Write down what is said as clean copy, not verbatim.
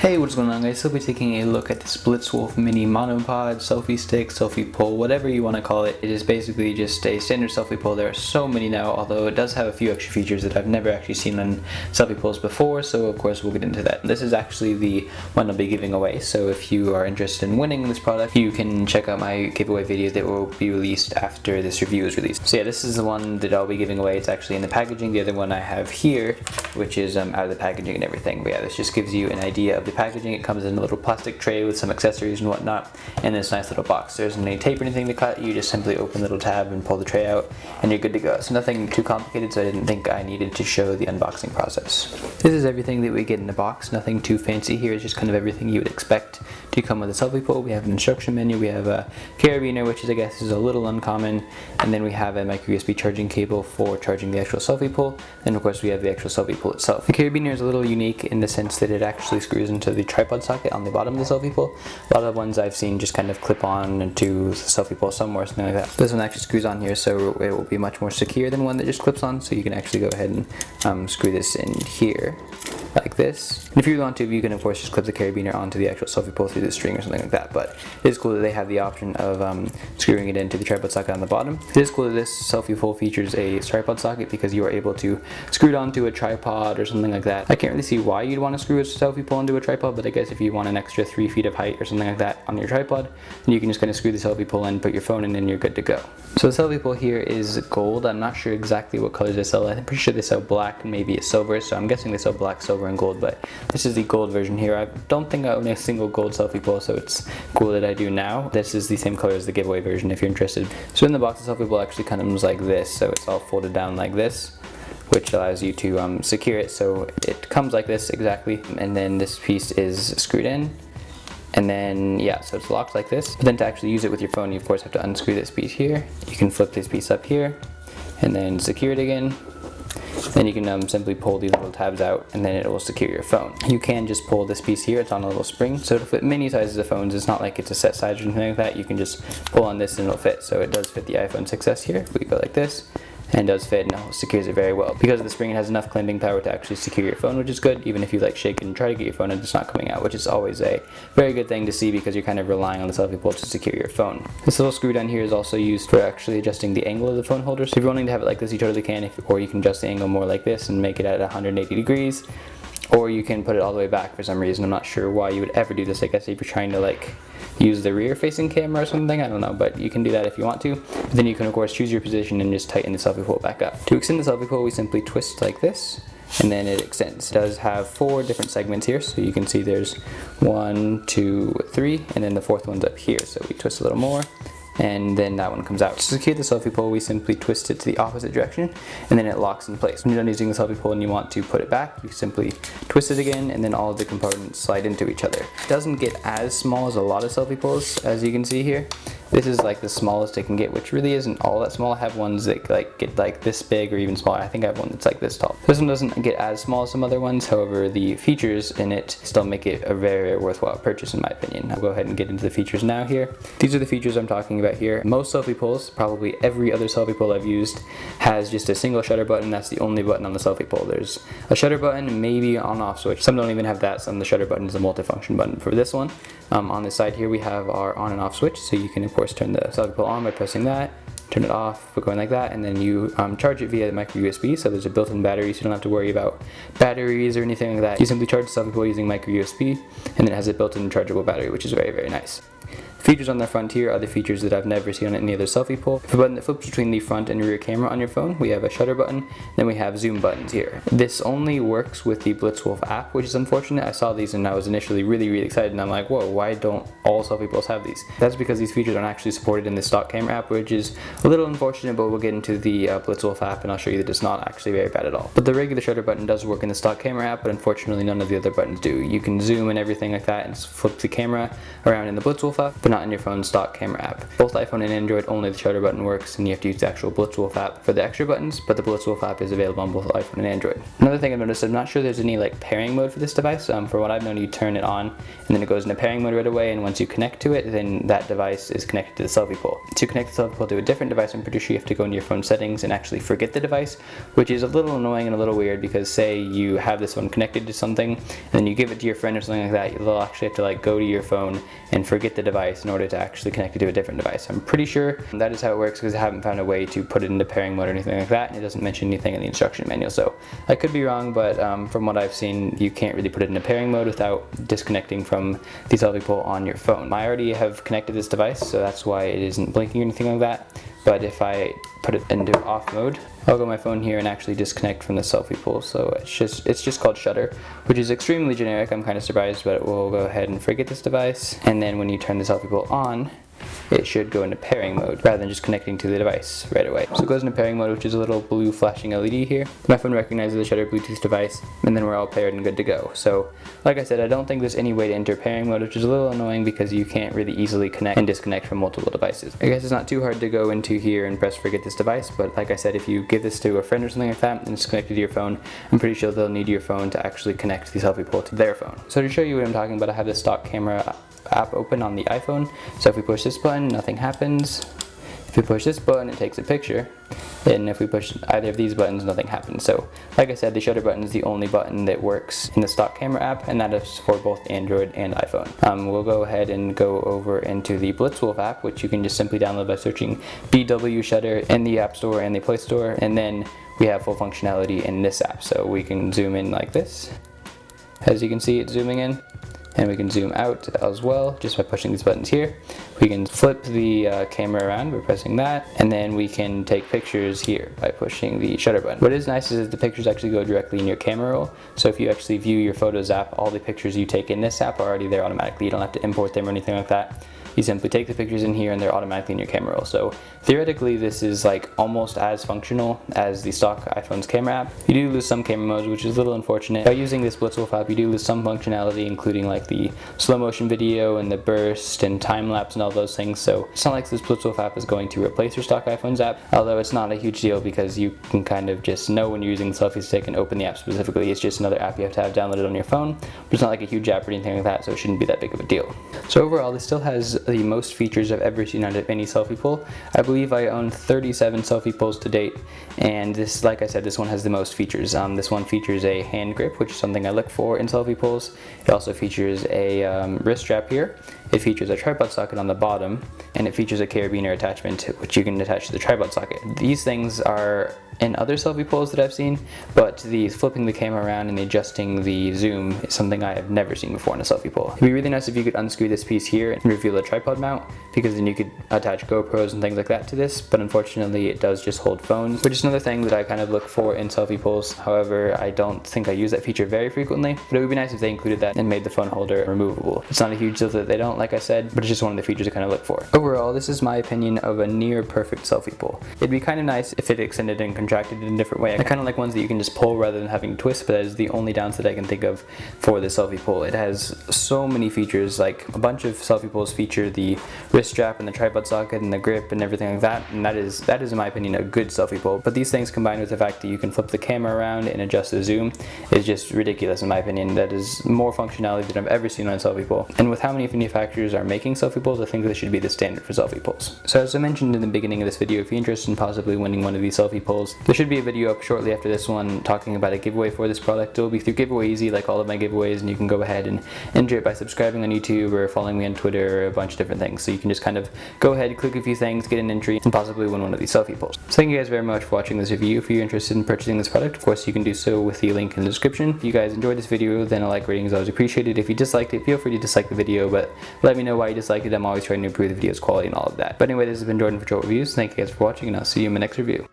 Hey, what's going on guys? So we'll be taking a look at this Blitzwolf mini monopod, selfie stick, selfie pole, whatever you want to call it. It is basically just a standard selfie pole. There are so many now, although it does have a few extra features that I've never actually seen on selfie poles before, so of course we'll get into that. This is actually the one I'll be giving away, so if you are interested in winning this product, you can check out my giveaway video that will be released after this review is released. So yeah, this is the one that I'll be giving away. It's actually in the packaging. The other one I have here, which is out of the packaging and everything. But yeah, this just gives you an idea of the packaging. It comes in a little plastic tray with some accessories and whatnot, and this nice little box. There isn't any tape or anything to cut. You just simply open the little tab and pull the tray out, and you're good to go. So nothing too complicated, so I didn't think I needed to show the unboxing process. This is everything that we get in the box. Nothing too fancy here. It's just kind of everything you would expect to come with a selfie pole. We have an instruction menu. We have a carabiner, which is, I guess, is a little uncommon, and then we have a micro USB charging cable for charging the actual selfie pole. And of course, we have the actual selfie pole itself. The carabiner is a little unique in the sense that it actually screws into the tripod socket on the bottom of the selfie pole. A lot of the ones I've seen just kind of clip on into the selfie pole somewhere, something like that. This one actually screws on here, so it will be much more secure than one that just clips on. So you can actually go ahead and screw this in here like this. And if you want to, you can of course just clip the carabiner onto the actual selfie pole through the string or something like that. But it is cool that they have the option of screwing it into the tripod socket on the bottom. It is cool that this selfie pole features a tripod socket because you are able to screw it onto a tripod or something like that. I can't really see why you'd want to screw a selfie pole into a tripod, but I guess if you want an extra 3 feet of height or something like that on your tripod, then you can just kind of screw the selfie pole in, put your phone in, and you're good to go. So the selfie pole here is gold. I'm not sure exactly what colors they sell. I'm pretty sure they sell black and maybe a silver, so I'm guessing they sell black, silver, and gold, but this is the gold version here. I don't think I own a single gold selfie pole, so it's cool that I do now. This is the same color as the giveaway version if you're interested. So in the box, the selfie pole actually comes like this, so it's all folded down like this, which allows you to secure it. So it comes like this exactly, and then this piece is screwed in. And then, yeah, so it's locked like this. But then to actually use it with your phone, you of course have to unscrew this piece here. You can flip this piece up here, and then secure it again. Then you can simply pull these little tabs out, and then it will secure your phone. You can just pull this piece here. It's on a little spring, so it'll fit many sizes of phones. It's not like it's a set size or anything like that. You can just pull on this and it'll fit. So it does fit the iPhone 6s here. If we go like this, and does fit, and it secures it very well. Because of the spring, it has enough clamping power to actually secure your phone, which is good, even if you like shake and try to get your phone and it's not coming out, which is always a very good thing to see because you're kind of relying on the selfie pole to secure your phone. This little screw down here is also used for actually adjusting the angle of the phone holder. So if you're wanting to have it like this, you totally can, or you can adjust the angle more like this and make it at 180 degrees. Or you can put it all the way back for some reason. I'm not sure why you would ever do this. I guess if you're trying to like use the rear facing camera or something, I don't know, but you can do that if you want to. But then you can of course choose your position and just tighten the selfie pole back up. To extend the selfie pole, we simply twist like this, and then it extends. It does have 4 different segments here, so you can see there's 1, 2, 3, and then the 4th one's up here. So we twist a little more, and then that one comes out. To secure the selfie pole, we simply twist it to the opposite direction, and then it locks in place. When you're done using the selfie pole and you want to put it back, you simply twist it again, and then all of the components slide into each other. It doesn't get as small as a lot of selfie poles, as you can see here. This is like the smallest it can get, which really isn't all that small. I have ones that like get like this big or even smaller. I think I have one that's like this tall. This one doesn't get as small as some other ones, however the features in it still make it a very, very worthwhile purchase in my opinion. I'll go ahead and get into the features now here. These are the features I'm talking about here. Most selfie poles, probably every other selfie pole I've used, has just a single shutter button. That's the only button on the selfie pole. There's a shutter button, maybe on off switch. Some don't even have that. Some of the shutter button is a multifunction button. For this one, on the side here we have our on and off switch, so you can of course turn the selfie pole on by pressing that, turn it off by going like that, and then you charge it via the micro USB. So there's a built-in battery, so you don't have to worry about batteries or anything like that. You simply charge the selfie pole using micro USB, and then it has a built-in chargeable battery, which is very, very nice. Features on the front here are the features that I've never seen on any other selfie pole. A button that flips between the front and rear camera on your phone. We have a shutter button, then we have zoom buttons here. This only works with the Blitzwolf app, which is unfortunate. I saw these and I was initially really, really excited, and I'm like, whoa, why don't all selfie poles have these? That's because these features aren't actually supported in the stock camera app, which is a little unfortunate, but we'll get into the Blitzwolf app and I'll show you that it's not actually very bad at all. But the regular shutter button does work in the stock camera app, but unfortunately none of the other buttons do. You can zoom and everything like that and flip the camera around in the Blitzwolf Blitzwolf app, but not in your phone's stock camera app. Both iPhone and Android, only the shutter button works, and you have to use the actual Blitzwolf app for the extra buttons, but the Blitzwolf app is available on both iPhone and Android. Another thing I've noticed, I'm not sure there's any like pairing mode for this device. For what I've known, you turn it on and then it goes into pairing mode right away, and once you connect to it, then that device is connected to the selfie pole. To connect the selfie pole to a different device, I'm pretty sure you have to go into your phone settings and actually forget the device, which is a little annoying and a little weird, because say you have this one connected to something and then you give it to your friend or something like that, you'll actually have to like go to your phone and forget the device in order to actually connect it to a different device. I'm pretty sure that is how it works, because I haven't found a way to put it into pairing mode or anything like that, and it doesn't mention anything in the instruction manual. So I could be wrong, but from what I've seen, you can't really put it into pairing mode without disconnecting from the selfie pole on your phone. I already have connected this device, so that's why it isn't blinking or anything like that. But if I put it into off mode, I'll go to my phone here and actually disconnect from the selfie pole. So it's just called shutter, which is extremely generic. I'm kind of surprised, but we'll go ahead and forget this device. And then when you turn the selfie pole on, it should go into pairing mode rather than just connecting to the device right away. So it goes into pairing mode, which is a little blue flashing LED here. My phone recognizes the shutter Bluetooth device, and then we're all paired and good to go. So like I said, I don't think there's any way to enter pairing mode, which is a little annoying because you can't really easily connect and disconnect from multiple devices. I guess it's not too hard to go into here and press forget this device, but like I said, if you give this to a friend or something like that and it's connected to your phone, I'm pretty sure they'll need your phone to actually connect the selfie pole to their phone. So to show you what I'm talking about, I have the stock camera app open on the iPhone. So if we push this button, nothing happens. If we push this button, it takes a picture. And if we push either of these buttons, nothing happens. So like I said, the shutter button is the only button that works in the stock camera app, and that is for both Android and iPhone. We'll go ahead and go over into the Blitzwolf app, which you can just simply download by searching BW Shutter in the App Store and the Play Store. And then we have full functionality in this app. So we can zoom in like this. As you can see, it's zooming in. And we can zoom out as well just by pushing these buttons here. We can flip the camera around by pressing that, and then we can take pictures here by pushing the shutter button. What is nice is that the pictures actually go directly in your camera roll. So if you actually view your Photos app, all the pictures you take in this app are already there automatically. You don't have to import them or anything like that. You simply take the pictures in here and they're automatically in your camera roll. So theoretically, this is like almost as functional as the stock iPhone's camera app. You do lose some camera modes, which is a little unfortunate. By using this Blitzwolf app, you do lose some functionality, including like the slow motion video and the burst and time lapse and all those things. So it's not like this Blitzwolf app is going to replace your stock iPhone's app, although it's not a huge deal because you can kind of just know when you're using the selfie stick and open the app specifically. It's just another app you have to have downloaded on your phone, but it's not like a huge app or anything like that, so it shouldn't be that big of a deal. So overall, this still has the most features I've ever seen out of any selfie pole. I believe I own 37 selfie poles to date, and this, like I said, this one has the most features. This one features a hand grip, which is something I look for in selfie poles. It also features a wrist strap here. It features a tripod socket on the bottom, and it features a carabiner attachment which you can attach to the tripod socket. These things are in other selfie poles that I've seen, but the flipping the camera around and adjusting the zoom is something I have never seen before in a selfie pole. It'd be really nice if you could unscrew this piece here and reveal the tripod mount, because then you could attach GoPros and things like that to this, but unfortunately it does just hold phones, which is another thing that I kind of look for in selfie poles. However, I don't think I use that feature very frequently, but it would be nice if they included that and made the phone holder removable. It's not a huge deal that they don't, like I said, but it's just one of the features I kind of look for. Overall, this is my opinion of a near perfect selfie pole. It'd be kind of nice if it extended and contracted in a different way. I kind of like ones that you can just pull rather than having to twist, but that is the only downside I can think of for the selfie pole. It has so many features. Like a bunch of selfie poles feature the wrist strap and the tripod socket and the grip and everything like that, and that is in my opinion a good selfie pole. But these things combined with the fact that you can flip the camera around and adjust the zoom is just ridiculous in my opinion. That is more functionality than I've ever seen on a selfie pole. And with how many manufacturers are making selfie poles, I think this should be the standard for selfie poles. So as I mentioned in the beginning of this video, if you're interested in possibly winning one of these selfie poles, there should be a video up shortly after this one talking about a giveaway for this product. It will be through Giveaway Easy like all of my giveaways, and you can go ahead and enter it by subscribing on YouTube or following me on Twitter or a bunch of different things. So you can just kind of go ahead, click a few things, get an entry, and possibly win one of these selfie poles. So thank you guys very much for watching this review. If you're interested in purchasing this product, of course you can do so with the link in the description. If you guys enjoyed this video, then a like rating is always appreciated. If you disliked it, feel free to dislike the video, but let me know why you disliked it. I'm always trying to improve the video's quality and all of that. But anyway, this has been Jordan for Jolt Reviews. Thank you guys for watching, and I'll see you in my next review.